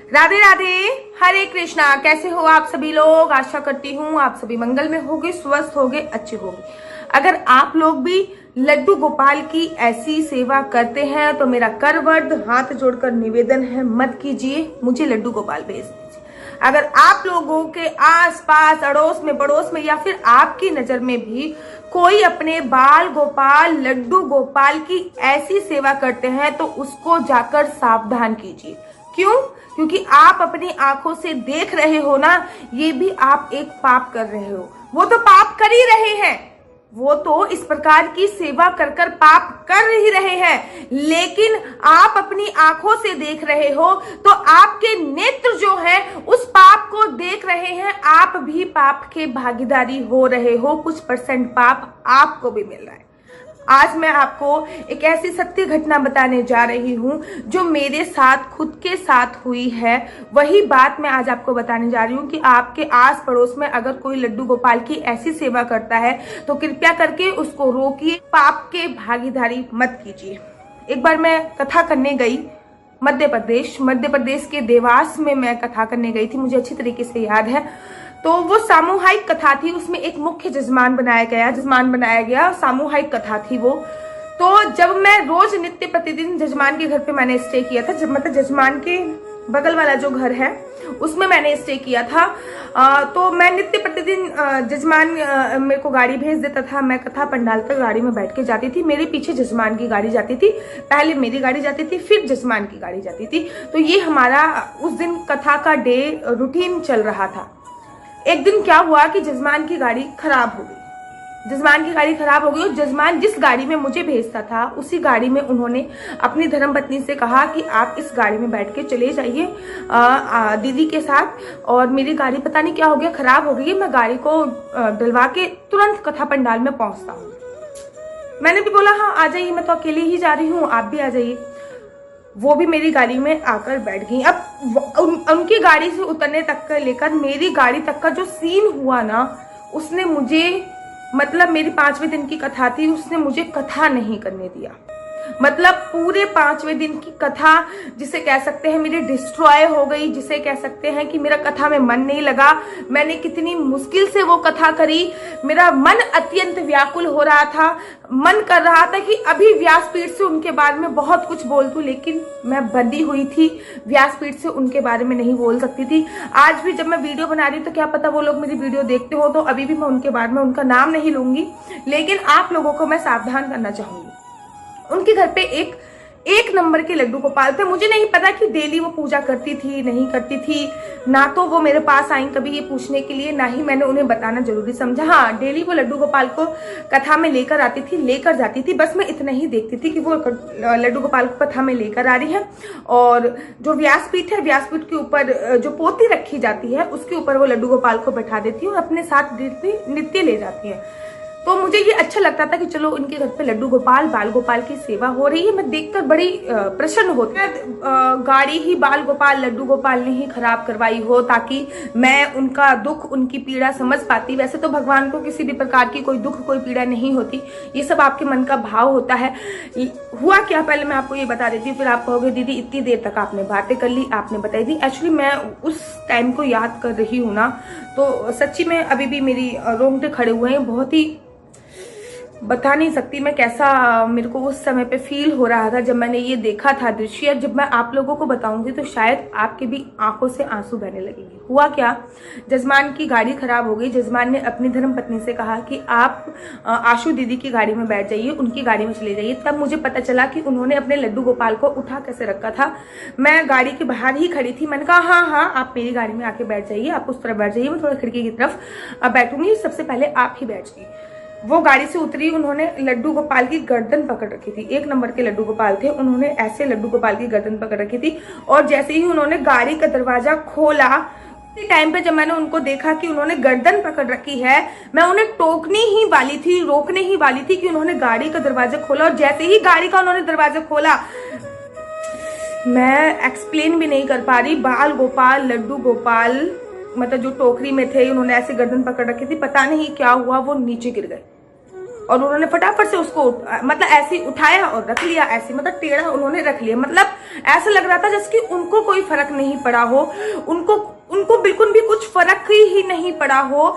राधे राधे, हरे कृष्णा। कैसे हो आप सभी लोग? आशा करती हूँ आप सभी मंगल में होगे, स्वस्थ होगे, अच्छे होगे। अगर आप लोग भी लड्डू गोपाल की ऐसी सेवा करते हैं तो मेरा करवर्द हाथ जोड़कर निवेदन है, मत कीजिए, मुझे लड्डू गोपाल भेज दीजिए। अगर आप लोगों के आस पास, अड़ोस में, पड़ोस में या फिर आपकी नजर में भी कोई अपने बाल गोपाल, लड्डू गोपाल की ऐसी सेवा करते हैं तो उसको जाकर सावधान कीजिए। क्यों? क्योंकि आप अपनी आंखों से देख रहे हो ना, ये भी आप एक पाप कर रहे हो। वो तो पाप कर ही रहे हैं, वो तो इस प्रकार की सेवा कर कर पाप कर ही रहे हैं, लेकिन आप अपनी आंखों से देख रहे हो तो आपके नेत्र जो है उस पाप को देख रहे हैं। आप भी पाप के भागीदारी हो रहे हो, कुछ परसेंट पाप आपको भी मिल रहा है। आज मैं आपको एक ऐसी सत्य घटना बताने जा रही हूँ जो मेरे साथ, खुद के साथ हुई है। वही बात मैं आज आपको बताने जा रही हूँ कि आपके आस पड़ोस में अगर कोई लड्डू गोपाल की ऐसी सेवा करता है तो कृपया करके उसको रोकिए, पाप के भागीदारी मत कीजिए। एक बार मैं कथा करने गई मध्य प्रदेश के देवास में मैं कथा करने गई थी, मुझे अच्छी तरीके से याद है। तो वो सामूहिक कथा थी, उसमें एक मुख्य जजमान बनाया गया, सामूहिक कथा थी वो। तो जब मैं रोज नित्य प्रतिदिन जजमान के घर पे मैंने स्टे किया था, जब मतलब जजमान के बगल वाला जो घर है उसमें मैंने स्टे किया था, तो मैं नित्य प्रतिदिन जजमान मेरे को गाड़ी भेज देता था, मैं कथा पंडाल तक गाड़ी में बैठ के जाती थी। मेरे पीछे जजमान की गाड़ी जाती थी, पहले मेरी गाड़ी जाती थी, फिर जजमान की गाड़ी जाती थी। तो ये हमारा उस दिन कथा का डे रूटीन चल रहा था। एक दिन क्या हुआ कि जजमान की गाड़ी खराब हो गई और जजमान जिस गाड़ी में मुझे भेजता था उसी गाड़ी में उन्होंने अपनी धर्मपत्नी से कहा कि आप इस गाड़ी में बैठ के चले जाइए दीदी के साथ, और मेरी गाड़ी पता नहीं क्या हो गया, खराब हो गई है, मैं गाड़ी को डलवा के तुरंत कथा पंडाल में पहुंचता हूँ। मैंने भी बोला हाँ आ जाइए, मैं तो अकेले ही जा रही हूँ, आप भी आ जाइए। वो भी मेरी गाड़ी में आकर बैठ गई। अब उनकी गाड़ी से उतरने तक का लेकर मेरी गाड़ी तक का जो सीन हुआ ना, उसने मुझे, मतलब मेरी 5वें दिन की कथा थी, उसने मुझे कथा नहीं करने दिया। मतलब पूरे 5वें दिन की कथा, जिसे कह सकते हैं मेरी डिस्ट्रॉय हो गई, जिसे कह सकते हैं कि मेरा कथा में मन नहीं लगा। मैंने कितनी मुश्किल से वो कथा करी, मेरा मन अत्यंत व्याकुल हो रहा था, मन कर रहा था कि अभी व्यासपीठ से उनके बारे में बहुत कुछ बोल दूं, लेकिन मैं बंधी हुई थी, व्यासपीठ से उनके बारे में नहीं बोल सकती थी। आज भी जब मैं वीडियो बना रही हूँ तो क्या पता वो लोग मेरी वीडियो देखते हो, तो अभी भी मैं उनके बारे में उनका नाम नहीं लूंगी, लेकिन आप लोगों को मैं सावधान करना चाहूंगी। उनके घर पे एक नंबर के लड्डू गोपाल थे। मुझे नहीं पता कि डेली वो पूजा करती थी, नहीं करती थी, ना तो वो मेरे पास आई कभी ये पूछने के लिए, ना ही मैंने उन्हें बताना जरूरी समझा। हाँ, डेली वो लड्डू गोपाल को कथा में लेकर आती थी, लेकर जाती थी, बस मैं इतना ही देखती थी कि वो लड्डू गोपाल को कथा में लेकर आ रही है, और जो व्यासपीठ है, व्यासपीठ के ऊपर जो पोती रखी जाती है उसके ऊपर वो लड्डू गोपाल को बैठा देती है और अपने साथ नित्य ले जाती है। तो मुझे ये अच्छा लगता था कि चलो उनके घर पे लड्डू गोपाल, बाल गोपाल की सेवा हो रही है, मैं देखकर बड़ी प्रसन्न होती। गाड़ी ही बाल गोपाल, लड्डू गोपाल ने ही खराब करवाई हो ताकि मैं उनका दुख, उनकी पीड़ा समझ पाती। वैसे तो भगवान को किसी भी प्रकार की कोई दुख, कोई पीड़ा नहीं होती, ये सब आपके मन का भाव होता है। हुआ क्या, पहले मैं आपको ये बता देती हूँ, फिर आप कहोगे दीदी इतनी देर तक आपने बातें कर ली, आपने बताई दी। एक्चुअली मैं उस टाइम को याद कर रही हूँ ना, तो सच्ची में अभी भी मेरी रोंगटे खड़े हुए हैं। बहुत ही बता नहीं सकती मैं कैसा मेरे को उस समय पे फील हो रहा था जब मैंने ये देखा था दृश्य। जब मैं आप लोगों को बताऊंगी तो शायद आपके भी आंखों से आंसू बहने लगेंगे। हुआ क्या, जजमान की गाड़ी खराब हो गई। जजमान ने अपनी धर्मपत्नी से कहा कि आप आशु दीदी की गाड़ी में बैठ जाइए, उनकी गाड़ी में चले जाइए। तब मुझे पता चला कि उन्होंने अपने लड्डू गोपाल को उठा कैसे रखा था। मैं गाड़ी के बाहर ही खड़ी थी, मैंने कहा हाँ आप मेरी गाड़ी में आके बैठ जाइए, आप उस तरफ बैठ जाइए, मैं थोड़ा खिड़की की तरफ बैठूंगी, सबसे पहले आप ही बैठ जाइए। वो गाड़ी से उतरी, उन्होंने लड्डू गोपाल की गर्दन पकड़ रखी थी। एक नंबर के लड्डू गोपाल थे, उन्होंने ऐसे लड्डू गोपाल की गर्दन पकड़ रखी थी, और जैसे ही उन्होंने गाड़ी का दरवाजा खोला, उसी टाइम पे जब मैंने उनको देखा कि उन्होंने गर्दन पकड़ रखी है, मैं उन्हें टोकने ही वाली थी, रोकने ही वाली थी कि उन्होंने गाड़ी का दरवाजा खोला। और जैसे ही गाड़ी का उन्होंने दरवाजा खोला, मैं एक्सप्लेन भी नहीं कर पा रही, बाल गोपाल, लड्डू गोपाल, मतलब जो टोकरी में थे, उन्होंने ऐसे गर्दन पकड़ रखी थी, पता नहीं क्या हुआ, वो नीचे गिर गए। और उन्होंने फटाफट से उसको मतलब ऐसे ही उठाया और रख लिया, ऐसे मतलब टेढ़ा उन्होंने रख लिया। मतलब ऐसा लग रहा था जैसे कि उनको कोई फर्क नहीं पड़ा हो, उनको बिल्कुल भी कुछ फर्क ही नहीं पड़ा हो।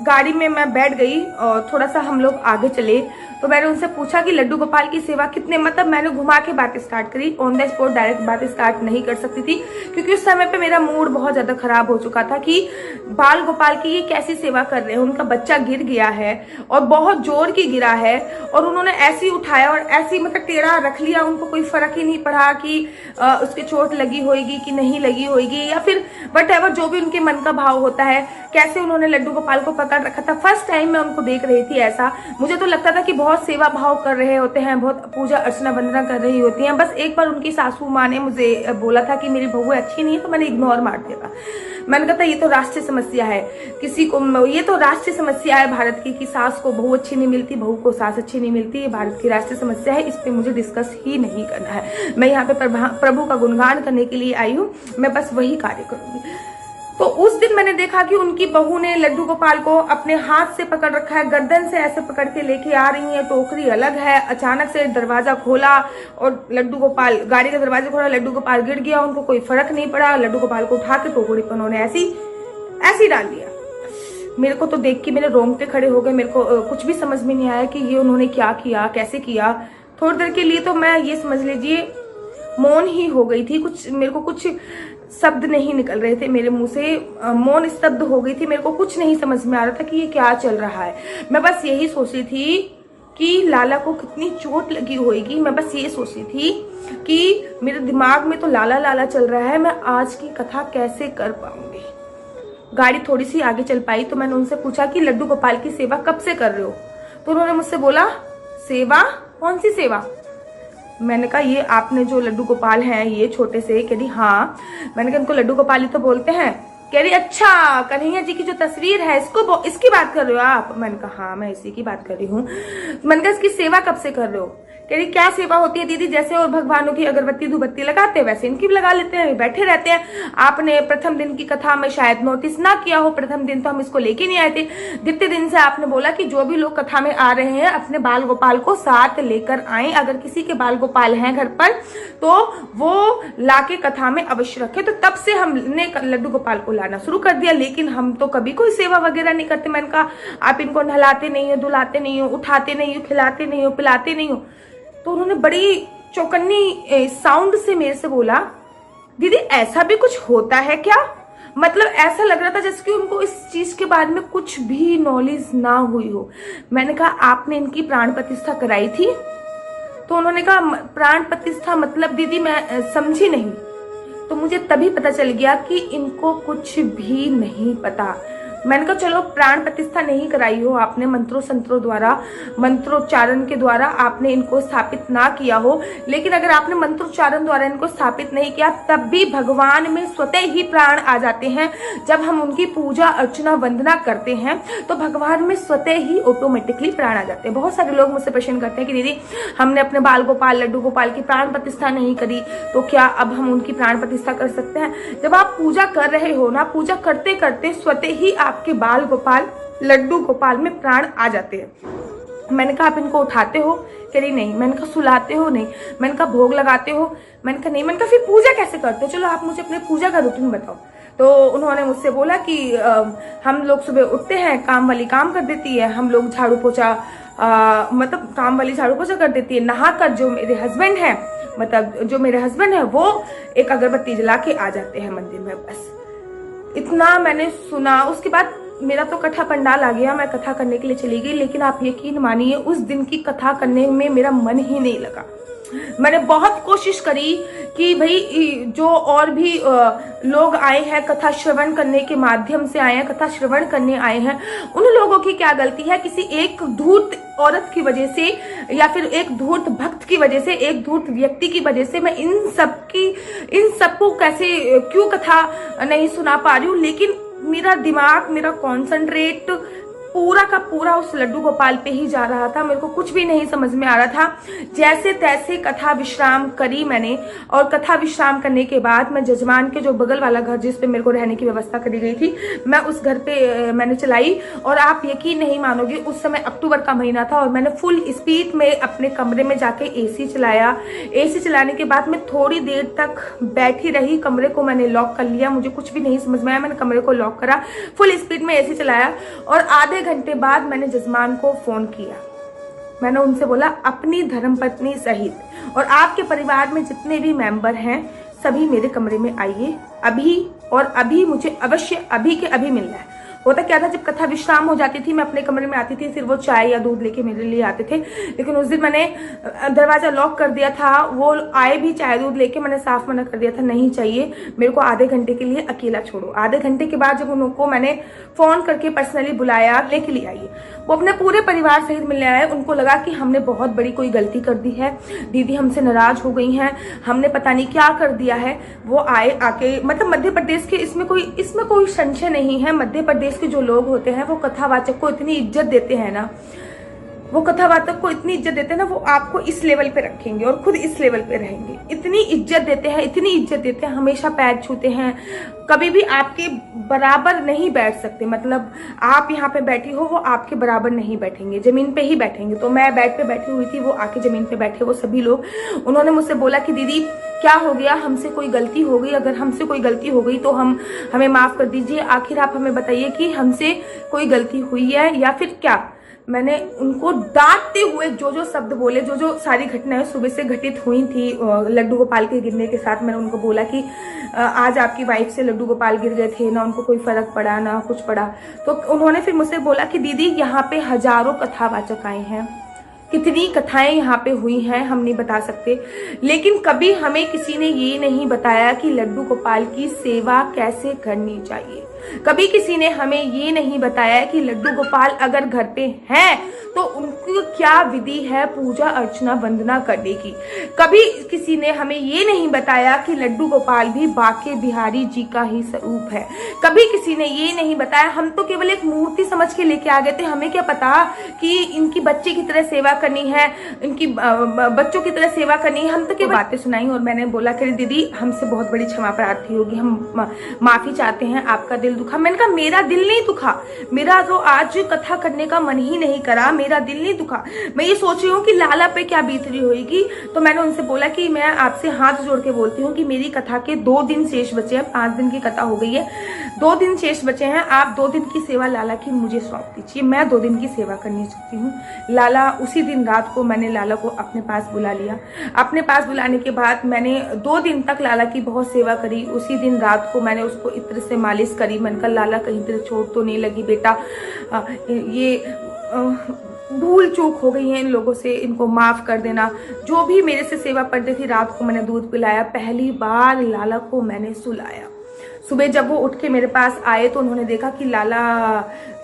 गाड़ी में मैं बैठ गई और थोड़ा सा हम लोग आगे चले तो मैंने उनसे पूछा कि लड्डू गोपाल की सेवा कितने, मतलब मैंने घुमा के बात स्टार्ट करी, ऑन द स्पॉट डायरेक्ट बात स्टार्ट नहीं कर सकती थी क्योंकि उस समय पे मेरा मूड बहुत ज्यादा खराब हो चुका था कि बाल गोपाल की ये कैसी सेवा कर रहे हैं। उनका बच्चा गिर गया है और बहुत जोर की गिरा है और उन्होंने ऐसे ही उठाया और ऐसे ही मतलब टेढ़ा रख लिया। उनको कोई फर्क ही नहीं पड़ा कि उसके चोट लगी होगी कि नहीं लगी होगी या फिर वट एवर जो भी उनके मन का भाव होता है, कैसे उन्होंने लड्डू गोपाल को पकड़ रखा था। फर्स्ट टाइम मैं उनको देख रही थी ऐसा, मुझे तो लगता था कि बहुत सेवा भाव कर रहे होते हैं, बहुत पूजा अर्चना वंदना कर रही होती हैं। बस एक बार उनकी सासू माँ ने मुझे बोला था कि मेरी बहू अच्छी नहीं है, तो मैंने इग्नोर मार दिया था। मैंने कहा था ये तो राष्ट्रीय समस्या है, किसी को ये तो राष्ट्रीय समस्या है भारत की कि सास को बहू अच्छी नहीं मिलती, बहू को सास अच्छी नहीं मिलती। ये भारत की राष्ट्रीय समस्या है, इस पे मुझे डिस्कस ही नहीं करना है। मैं यहाँ पे प्रभु का गुणगान करने के लिए आई हूँ, मैं बस वही कार्य करूंगी। तो उस दिन मैंने देखा कि उनकी बहू ने लड्डू गोपाल को अपने हाथ से पकड़ रखा है, गर्दन से ऐसे पकड़ के लेके आ रही है, टोकरी अलग है। अचानक से दरवाजा खोला और लड्डू गोपाल, गाड़ी का दरवाजा खोला, लड्डू गोपाल गिर गया। उनको कोई फर्क नहीं पड़ा, लड्डू गोपाल को उठा के टोकरी पर उन्होंने ऐसी डाल दिया। मेरे को तो देख के मेरे रोंगटे खड़े हो गए। मेरे को कुछ भी समझ में नहीं आया कि ये उन्होंने क्या किया, कैसे किया। थोड़ी देर के लिए तो मैं ये समझ लीजिए मौन ही हो गई थी। मेरे को कुछ शब्द नहीं निकल रहे थे मेरे मुंह से, मौन स्तब्ध हो गई थी। मेरे को कुछ नहीं समझ में आ रहा था कि ये क्या चल रहा है। मैं बस यही सोच रही थी कि लाला को कितनी चोट लगी होगी। मैं बस ये सोच रही थी कि मेरे दिमाग में तो लाला लाला चल रहा है, मैं आज की कथा कैसे कर पाऊंगी। गाड़ी थोड़ी सी आगे चल पाई तो मैंने उनसे पूछा कि लड्डू गोपाल की सेवा कब से कर रहे हो? तो उन्होंने मुझसे बोला, सेवा? कौन सी सेवा? मैंने कहा ये आपने जो लड्डू गोपाल हैं ये छोटे से। कह रही हाँ। मैंने कहा इनको लड्डू गोपाल ही तो बोलते हैं। कह रही अच्छा, कन्हैया जी की जो तस्वीर है इसकी बात कर रहे हो आप? मैंने कहा हाँ मैं इसी की बात कर रही हूँ। मैंने कहा इसकी सेवा कब से कर रहे हो? कह रही क्या सेवा होती है दीदी, जैसे और भगवानों की अगरबत्ती धूपबत्ती लगाते हैं वैसे इनकी भी लगा लेते हैं, बैठे रहते हैं। आपने प्रथम दिन की कथा में शायद नोटिस ना किया हो, प्रथम दिन तो हम इसको लेके नहीं आए थे। द्वितीय दिन से आपने बोला कि जो भी लोग कथा में आ रहे हैं अपने बाल गोपाल को साथ लेकर आए, अगर किसी के बाल गोपाल हैं घर पर तो वो लाके कथा में अवश्य रखे। तो तब से हमने लड्डू गोपाल को लाना शुरू कर दिया, लेकिन हम तो कभी कोई सेवा वगैरह नहीं करते। मैंने कहा आप इनको नहलाते नहीं हो, धुलाते नहीं हो, उठाते नहीं हो, खिलाते नहीं हो, पिलाते नहीं हो। तो उन्होंने बड़ी चौकन्नी साउंड से मेरे से बोला, दीदी ऐसा भी कुछ होता है क्या? मतलब ऐसा लग रहा था जैसे कि उनको इस चीज के बारे में कुछ भी नॉलेज ना हुई हो। मैंने कहा आपने इनकी प्राण प्रतिष्ठा कराई थी? तो उन्होंने कहा प्राण प्रतिष्ठा मतलब दीदी मैं समझी नहीं। तो मुझे तभी पता चल गया कि इनको कुछ भी नहीं पता। मैंने कहा चलो प्राण प्रतिष्ठा नहीं कराई हो आपने, मंत्रों संत्रों द्वारा, मंत्रोच्चारण के द्वारा आपने इनको स्थापित ना किया हो, लेकिन अगर आपने मंत्रोच्चारण द्वारा इनको स्थापित नहीं किया तब भी भगवान में स्वतः ही प्राण आ जाते हैं। जब हम उनकी पूजा अर्चना वंदना करते हैं तो भगवान में स्वतः ही ऑटोमेटिकली प्राण आ जाते हैं। बहुत सारे लोग मुझसे प्रश्न करते हैं कि दीदी हमने अपने बाल गोपाल लड्डू गोपाल की प्राण प्रतिष्ठा नहीं करी तो क्या अब हम उनकी प्राण प्रतिष्ठा कर सकते हैं? जब आप पूजा कर रहे हो ना, पूजा करते करते स्वतः ही आपके बाल गोपाल लड्डू गोपाल में प्राण आ जाते हैं। मैंने कहा आप इनको उठाते हो? कह रही नहीं। मैंने कहा सुलाते हो? नहीं। मैंने कहा भोग लगाते हो? मैंने कहा नहीं। मैंने कहा फिर पूजा कैसे करते हो? चलो आप मुझे अपने पूजा का रूटीन बताओ। तो उन्होंने मुझसे बोला कि हम लोग सुबह उठते हैं, काम वाली काम कर देती है, हम लोग झाड़ू पोछा मतलब काम वाली झाड़ू पोछा कर देती है, नहाकर जो मेरे हस्बैंड है मतलब जो मेरे हस्बैंड है वो एक अगरबत्ती जला के आ जाते हैं मंदिर में। बस इतना मैंने सुना। उसके बाद मेरा तो कथा पंडाल आ गया, मैं कथा करने के लिए चली गई, लेकिन आप यकीन मानिए उस दिन की कथा करने में मेरा मन ही नहीं लगा। मैंने बहुत कोशिश करी कि भाई जो और भी लोग आए हैं कथा श्रवण करने के माध्यम से आए हैं, कथा श्रवण करने आए हैं, उन लोगों की क्या गलती है? किसी एक धूर्त औरत की वजह से या फिर एक धूर्त भक्त की वजह से, एक धूर्त व्यक्ति की वजह से मैं इन सबको कैसे क्यों कथा नहीं सुना पा रही हूँ? लेकिन मेरा दिमाग, मेरा कॉन्सेंट्रेट पूरा का पूरा उस लड्डू गोपाल पे ही जा रहा था। मेरे को कुछ भी नहीं समझ में आ रहा था। जैसे तैसे कथा विश्राम करी मैंने, और कथा विश्राम करने के बाद मैं जजमान के जो बगल वाला घर जिस पे मेरे को रहने की व्यवस्था करी गई थी, मैं उस घर पे मैंने चलाई। और आप यकीन नहीं मानोगे, उस समय अक्टूबर का महीना था और मैंने फुल स्पीड में अपने कमरे में जाके एसी चलाया। एसी चलाने के बाद मैं थोड़ी देर तक बैठी रही, कमरे को मैंने लॉक कर लिया। मुझे कुछ भी नहीं समझ में आया, मैंने कमरे को लॉक करा, फुल स्पीड में एसी चलाया और आधे घंटे बाद मैंने जजमान को फोन किया। मैंने उनसे बोला अपनी धर्मपत्नी सहित और आपके परिवार में जितने भी मेंबर हैं सभी मेरे कमरे में आइए अभी, और अभी मुझे अवश्य अभी के अभी मिलना है। होता क्या था, जब कथा विश्राम हो जाती थी मैं अपने कमरे में आती थी, फिर वो चाय या दूध लेके मेरे लिए आते थे। लेकिन उस दिन मैंने दरवाजा लॉक कर दिया था, वो आए भी चाय दूध लेके, मैंने साफ मना कर दिया था नहीं चाहिए, मेरे को आधे घंटे के लिए अकेला छोड़ो। आधे घंटे के बाद जब उनको मैंने फोन करके पर्सनली बुलाया लेके लिए आइए, वो अपने पूरे परिवार सहित मिलने आए। उनको लगा कि हमने बहुत बड़ी कोई गलती कर दी है, दीदी हमसे नाराज हो गई हैं, हमने पता नहीं क्या कर दिया है। वो आए, आके मतलब मध्य प्रदेश के, इसमें कोई संशय नहीं है, मध्य प्रदेश के जो लोग होते हैं वो कथावाचक को इतनी इज्जत देते हैं ना, वो कथावाचक को इतनी इज्जत देते हैं ना, वो आपको इस लेवल पे रखेंगे और खुद इस लेवल पे रहेंगे। इतनी इज्जत देते हैं, इतनी इज्जत देते हैं, हमेशा पैर छूते हैं, कभी भी आपके बराबर नहीं बैठ सकते। मतलब आप यहाँ पे बैठी हो, वो आपके बराबर नहीं बैठेंगे, जमीन पे ही बैठेंगे। तो मैं बेड पे बैठी हुई थी, वो आके जमीन पे बैठे वो सभी लोग। उन्होंने मुझसे बोला कि दीदी क्या हो गया, हमसे कोई गलती हो गई, अगर हमसे कोई गलती हो गई तो हमें माफ कर दीजिए, आखिर आप हमें बताइए कि हमसे कोई गलती हुई है या फिर क्या। मैंने उनको डांटते हुए जो शब्द बोले, जो सारी घटनाएं सुबह से घटित हुई थी लड्डू गोपाल के गिरने के साथ, मैंने उनको बोला कि आज आपकी वाइफ से लड्डू गोपाल गिर गए थे ना, उनको कोई फर्क पड़ा ना कुछ पड़ा। तो उन्होंने फिर मुझसे बोला कि दीदी यहाँ पे हजारों कथावाचक आए हैं, कितनी कथाएं यहाँ पे हुई हैं हम नहीं बता सकते, लेकिन कभी हमें किसी ने ये नहीं बताया कि लड्डू गोपाल की सेवा कैसे करनी चाहिए। कभी किसी ने हमें ये नहीं बताया कि लड्डू गोपाल अगर घर पे हैं तो उनकी क्या विधि है पूजा अर्चना वंदना करने की। कभी किसी ने हमें ये नहीं बताया कि लड्डू गोपाल भी बाके बिहारी जी का ही स्वरूप है। कभी किसी ने ये नहीं बताया, हम तो केवल एक मूर्ति समझ के लेके आ गए थे, हमें क्या पता कि इनकी बच्चे की तरह सेवा करनी है, इनकी बच्चों की तरह सेवा करनी है। हम तो केवल बातें सुनाई और मैंने बोला कि दीदी हमसे बहुत बड़ी क्षमा प्रार्थी होगी, हम माफी चाहते हैं, आपका दिल दुखा। मैंने कहा मेरा दिल नहीं दुखा, मेरा तो आज कथा करने का मन ही नहीं करा, मेरा दिल नहीं दुखा। मैं ये सोच रही हूँ कि लाला पे क्या बीत रही होगी। तो मैंने उनसे बोला कि मैं आपसे हाथ जोड़ के बोलती हूँ कि मेरी कथा के 2 दिन शेष बचे हैं, 5 दिन की कथा हो गई है, 2 दिन शेष बचे हैं। आप 2 दिन की सेवा लाला की मुझे सौंप दीजिए, मैं 2 दिन की सेवा करनी चाहती हूँ। लाला उसी दिन रात को मैंने लाला को अपने पास बुला लिया। अपने पास बुलाने के बाद मैंने 2 दिन तक लाला की बहुत सेवा करी। उसी दिन रात को मैंने उसको इत्र से मालिश करी। मैंने कहा लाला कहीं तेरे चोट तो नहीं लगी बेटा, ये भूल चूक हो गई है इन लोगों से, इनको माफ कर देना। जो भी मेरे से सेवा करते थी, रात को मैंने दूध पिलाया। पहली बार लाला को मैंने सुलाया। सुबह जब वो उठ के मेरे पास आए तो उन्होंने देखा कि लाला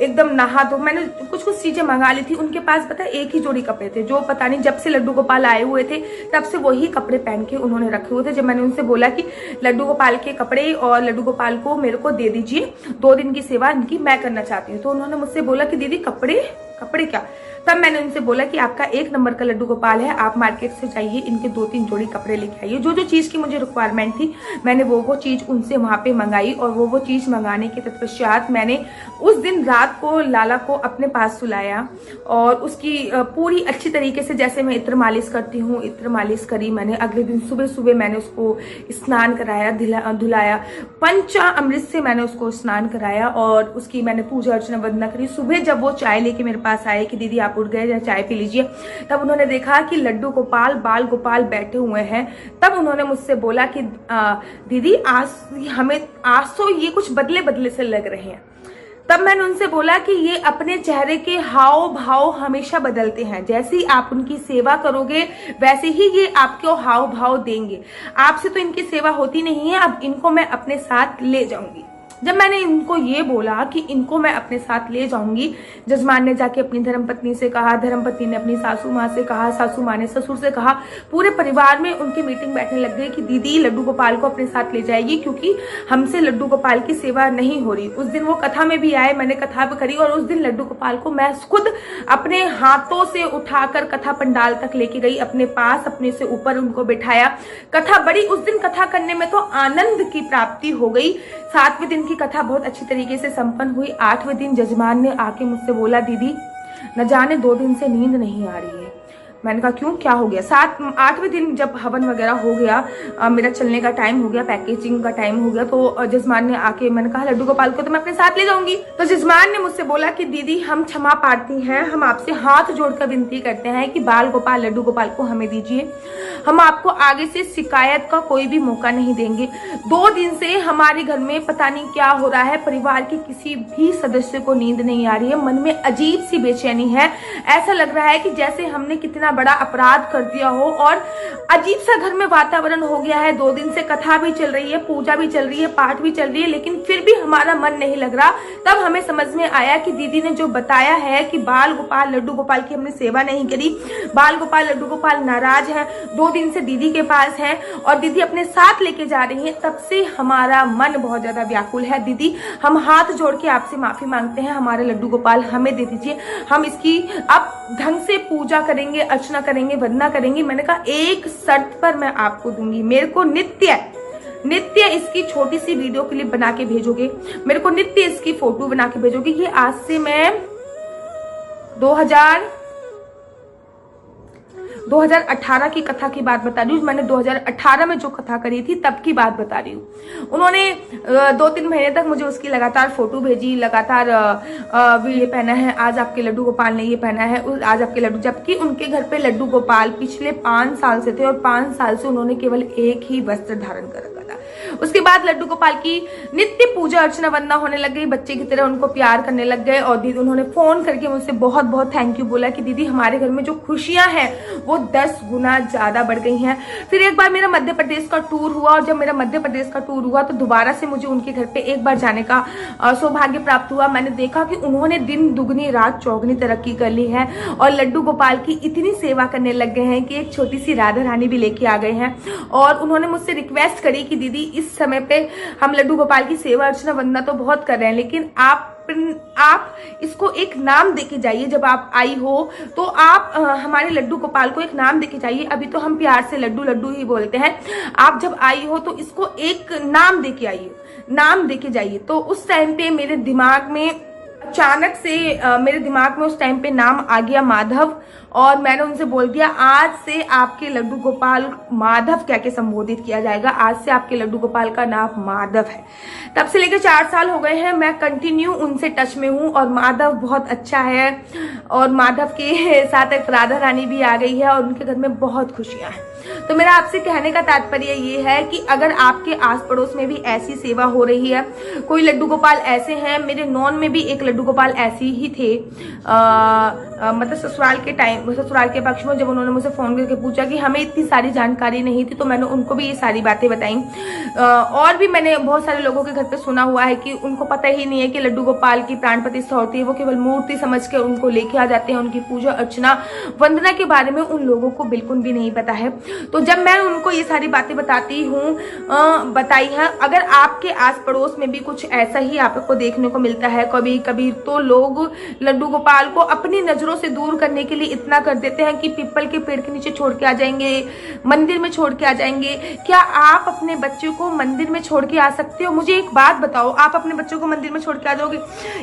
एकदम नहा धो, मैंने कुछ चीजें मंगा ली थी उनके पास, पता है एक ही जोड़ी कपड़े थे, जो पता नहीं जब से लड्डू गोपाल आए हुए थे तब से वही कपड़े पहन के उन्होंने रखे हुए थे। जब मैंने उनसे बोला कि लड्डू गोपाल के कपड़े और लड्डू गोपाल को मेरे को दे दीजिए, 2 दिन की सेवा इनकी मैं करना चाहती हूँ, तो उन्होंने मुझसे बोला कि दीदी कपड़े क्या। तब मैंने उनसे बोला कि आपका 1 नंबर का लड्डू गोपाल है, आप मार्केट से जाइए, इनके 2-3 जोड़ी कपड़े लेके आइए। जो चीज की मुझे रिक्वायरमेंट थी मैंने वो चीज उनसे वहां पे मंगाई। और वो चीज मंगाने के तत्पश्चात मैंने उस दिन रात को लाला को अपने पास सुलाया और उसकी पूरी अच्छी तरीके से, जैसे मैं इत्र मालिश करती हूँ, इत्र मालिश करी मैंने। अगले दिन सुबह मैंने उसको स्नान कराया, धुलाया, पंचामृत से मैंने उसको स्नान कराया और उसकी मैंने पूजा अर्चना वंदना करी। सुबह जब वो चाय लेके मेरे पास आए कि दीदी आप उठ गए या चाय पी लीजिए, तब उन्होंने देखा कि लड्डू गोपाल बाल गोपाल बैठे हुए हैं। तब उन्होंने मुझसे बोला कि दीदी आज तो ये कुछ बदले से लग रहे हैं। तब मैंने उनसे बोला कि ये अपने चेहरे के हाव भाव हमेशा बदलते हैं, जैसे ही आप उनकी सेवा करोगे वैसे ही ये आपको हाव भाव देंगे। आपसे तो इनकी सेवा होती नहीं है, अब इनको मैं अपने साथ ले जाऊंगी। जब मैंने इनको ये बोला कि इनको मैं अपने साथ ले जाऊंगी, जजमान ने जाके अपनी धर्मपत्नी से कहा, धर्मपत्नी ने अपनी सासू माँ से कहा, सासू माँ ने ससुर से कहा, पूरे परिवार में उनकी मीटिंग बैठने लग गई कि दीदी लड्डू गोपाल को अपने साथ ले जाएगी क्योंकि हमसे लड्डू गोपाल की सेवा नहीं हो रही। उस दिन वो कथा में भी आए, मैंने कथा भी करी और उस दिन लड्डू गोपाल को मैं खुद अपने हाथों से उठाकर कथा पंडाल तक लेके गई, अपने पास अपने से ऊपर उनको बिठाया। कथा बड़ी, उस दिन कथा करने में तो आनंद की प्राप्ति हो गई। 7वें दिन की कथा बहुत अच्छी तरीके से संपन्न हुई। 8वें दिन जजमान ने आके मुझसे बोला, दीदी न जाने 2 दिन से नींद नहीं आ रही है। मैंने कहा क्यों, क्या हो गया? 8वें दिन जब हवन वगैरह हो गया, मेरा चलने का टाइम हो गया, पैकेजिंग का टाइम हो गया, तो जजमान ने आके, मैंने कहा लड्डू गोपाल को तो मैं अपने साथ ले जाऊंगी। तो जजमान ने मुझसे बोला कि दीदी हम क्षमा प्रार्थी हैं, हम आपसे हाथ जोड़कर विनती करते हैं कि बाल गोपाल लड्डू गोपाल को हमें दीजिए, हम आपको आगे से शिकायत का कोई भी मौका नहीं देंगे। 2 दिन से हमारे घर में पता नहीं क्या हो रहा है, परिवार के किसी भी सदस्य को नींद नहीं आ रही है, मन में अजीब सी बेचैनी है, ऐसा लग रहा है कि जैसे हमने कितना बड़ा अपराध कर दिया हो और अजीब सा घर में वातावरण हो गया है। 2 दिन से कथा भी चल रही है, पूजा भी चल रही है, पाठ भी चल रही है, लेकिन फिर भी हमारा मन नहीं लग रहा। तब हमें समझ में आया कि दीदी ने जो बताया है कि बाल गोपाल लड्डू गोपाल की हमने सेवा नहीं करी, बाल गोपाल लड्डू गोपाल नाराज है, 2 दिन से दीदी के पास है और दीदी अपने साथ लेके जा रही है। तब से हमारा मन बहुत ज्यादा व्याकुल है। दीदी हम हाथ जोड़ के आपसे माफी मांगते हैं, हमारे लड्डू गोपाल हमें दे दीजिए, हम इसकी अब ढंग से पूजा करेंगे, अर्चना करेंगे, वंदना करेंगे। मैंने कहा एक शर्त पर मैं आपको दूंगी, मेरे को नित्य इसकी छोटी सी वीडियो क्लिप बना के भेजोगे, मेरे को नित्य इसकी फोटो बना के भेजोगे। ये आज से मैं 2018 की कथा की बात बता रही हूँ। मैंने 2018 में जो कथा करी थी तब की बात बता रही हूँ। उन्होंने 2-3 महीने तक मुझे उसकी लगातार फोटो भेजी, लगातार ये पहना है, आज आपके लड्डू गोपाल ने ये पहना है, आज आपके लड्डू, जबकि उनके घर पे लड्डू गोपाल पिछले 5 साल से थे और 5 साल से उन्होंने केवल एक ही वस्त्र धारण कर रखा था। उसके बाद लड्डू गोपाल की नित्य पूजा अर्चना वंदना होने लग गई, बच्चे की तरह उनको प्यार करने लग गए और दीदी उन्होंने फोन करके मुझसे बहुत बहुत थैंक यू बोला कि दीदी हमारे घर में जो खुशियां हैं वो 10 गुना ज्यादा बढ़ गई हैं। फिर एक बार मेरा मध्य प्रदेश का टूर हुआ और जब मेरा मध्य प्रदेश का टूर हुआ तो दोबारा से मुझे उनके घर पे एक बार जाने का सौभाग्य प्राप्त हुआ। मैंने देखा कि उन्होंने दिन दुगनी रात चौगनी तरक्की कर ली है और लड्डू गोपाल की इतनी सेवा करने लग गए हैं कि एक छोटी सी राधा रानी भी लेके आ गए हैं। और उन्होंने मुझसे रिक्वेस्ट करी कि दीदी इस समय पे हम लड्डू गोपाल की सेवा अर्चना वंदना तो बहुत कर रहे हैं, लेकिन आप इसको एक नाम देके जाइए। जब आप आई हो तो आप हमारे लड्डू गोपाल को एक नाम देके जाइए। अभी तो हम प्यार से लड्डू लड्डू ही बोलते हैं, आप जब आई हो तो इसको एक नाम देके आइए, नाम देके जाइए। तो उस टाइम पे मेरे दिमाग में अचानक से उस टाइम पे नाम आ गया माधव और मैंने उनसे बोल दिया आज से आपके लड्डू गोपाल माधव कह के संबोधित किया जाएगा, आज से आपके लड्डू गोपाल का नाम माधव है। तब से लेकर 4 साल हो गए हैं, मैं कंटिन्यू उनसे टच में हूँ और माधव बहुत अच्छा है और माधव के साथ एक राधा रानी भी आ गई है और उनके घर में बहुत खुशियां हैं। तो मेरा आपसे कहने का तात्पर्य ये है कि अगर आपके आस पड़ोस में भी ऐसी सेवा हो रही है, कोई लड्डू गोपाल ऐसे हैं, मेरे नॉन में भी एक लड्डू गोपाल ऐसे ही थे, मतलब ससुराल के पक्ष में जब उन्होंने मुझे फोन करके पूछा कि हमें इतनी सारी जानकारी नहीं थी तो मैंने उनको भी ये सारी बातें बताई। और भी मैंने बहुत सारे लोगों के घर पे सुना हुआ है कि उनको पता ही नहीं है कि लड्डू गोपाल की प्राण प्रतिष्ठा होती है, वो केवल मूर्ति समझ के उनको लेके आ जाते हैं, उनकी पूजा अर्चना वंदना के बारे में उन लोगों को बिल्कुल भी नहीं पता है। तो जब मैं उनको ये सारी बातें बताई है, अगर आपके आस पड़ोस में भी कुछ ऐसा ही आपको देखने को मिलता है कभी कभी, तो लोग लड्डू गोपाल को अपनी नजरों से दूर करने के लिए इतना कर देते हैं कि पीपल के पेड़ के नीचे छोड़ के आ जाएंगे, मंदिर में छोड़ के आ जाएंगे। क्या आप अपने बच्चे को मंदिर में छोड़ के आ सकते हो? मुझे एक बात बताओ, आप अपने बच्चों को मंदिर में छोड़ के आ जाओगे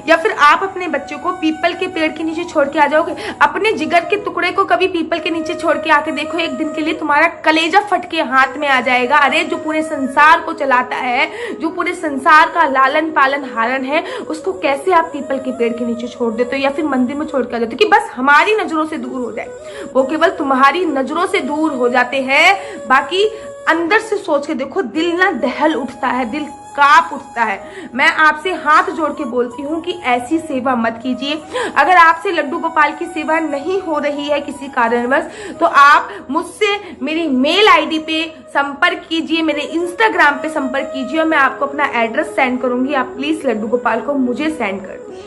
या फिर आप अपने बच्चों को पीपल के पेड़ के नीचे छोड़ के आ जाओगे? अपने जिगर के टुकड़े को कभी पीपल के नीचे छोड़ के आके देखो, एक दिन के लिए तुम्हारा कलेजा फट के हाथ में आ जाएगा। अरे जो पूरे संसार को चलाता है, जो पूरे संसार का लालन पालन हारण है, उसको कैसे आप पीपल के पेड़ के नीचे छोड़ देते हो या फिर मंदिर में छोड़ के आ जाते हो कि बस हमारी नजरों से दूर हो जाए? वो केवल तुम्हारी नजरों से दूर हो जाते हैं, बाकी अंदर से सोच के देखो, दिल ना दहल उठता है, दिल कांप उठता है। मैं आपसे हाथ जोड़ के बोलती हूँ कि ऐसी सेवा मत कीजिए। अगर आपसे लड्डू गोपाल की सेवा नहीं हो रही है किसी कारणवश, तो आप मुझसे मेरी मेल आईडी पे संपर्क कीजिए, मेरे इंस्टाग्राम पे संपर्क कीजिए और मैं आपको अपना एड्रेस सेंड करूंगी। आप प्लीज लड्डू गोपाल को मुझे सेंड कर दीजिए।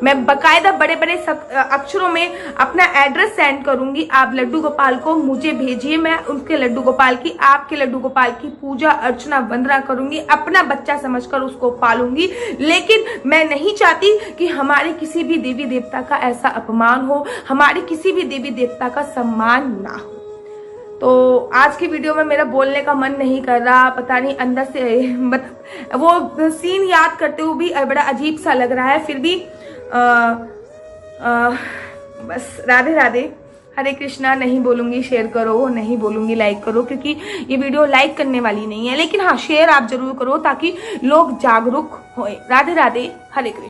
मैं बकायदा बड़े बड़े अक्षरों में अपना एड्रेस सेंड करूंगी। आप लड्डू गोपाल को मुझे भेजिए, मैं उनके लड्डू गोपाल की, आपके लड्डू गोपाल की पूजा अर्चना वंदना करूंगी, अपना बच्चा समझकर उसको पालूंगी। लेकिन मैं नहीं चाहती कि हमारे किसी भी देवी देवता का ऐसा अपमान हो, हमारे किसी भी देवी देवता का सम्मान ना हो। तो आज की वीडियो में मेरा बोलने का मन नहीं कर रहा, पता नहीं अंदर से वो सीन याद करते हुए भी बड़ा अजीब सा लग रहा है। फिर भी बस राधे राधे, हरे कृष्णा नहीं बोलूंगी शेयर करो, नहीं बोलूंगी लाइक करो, क्योंकि ये वीडियो लाइक करने वाली नहीं है। लेकिन हाँ, शेयर आप जरूर करो ताकि लोग जागरूक होए। राधे राधे, हरे कृष्णा।